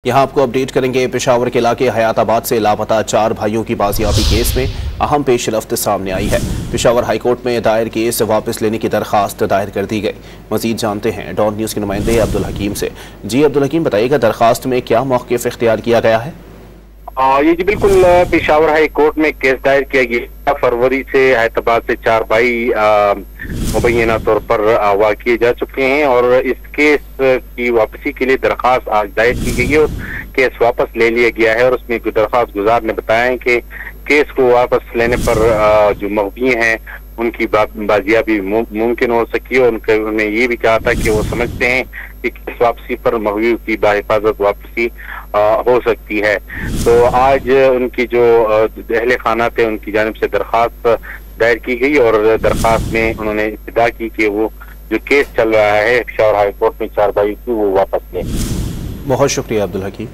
यहाँ आपको अपडेट करेंगे। पेशावर के इलाके हयाताबाद से लापता 4 भाइयों की बाजियाबी केस में अहम पेशरफ्त सामने आई है। पेशावर हाईकोर्ट में दायर केस वापस लेने की दरखास्त दायर कर दी गई। मजीद जानते हैं डॉन न्यूज़ के नुमाइंदे अब्दुल हकीम से। जी अब्दुल हकीम, बताइएगा दरखास्त में क्या मौक़िफ़ इख्तियार किया गया है? ये जी बिल्कुल, पेशावर हाई कोर्ट में केस दायर किया गया। फरवरी से हैदराबाद से 4 भाई मुबैना तौर पर अगवा किए जा चुके हैं और इस केस की वापसी के लिए दरखास्त आज दायर की गई है और केस वापस ले लिया गया है। और उसमें दरखास्त गुजार ने बताया है कि केस को वापस लेने पर जो मुलज़िम हैं उनकी बाजियाबी मुमकिन हो सकी है। उन्होंने ये भी कहा था कि वो समझते हैं कि केस वापसी पर मुलज़िम की बाहिफाजत वापसी हो सकती है। तो आज उनकी जो अहले खाना थे उनकी जानिब से दरखास्त दायर की गई और दरखास्त में उन्होंने इस्तदा की कि वो जो केस चल रहा है पेशावर हाई कोर्ट में 4 भाई की वो वापस लें। बहुत शुक्रिया अब्दुल हकीम।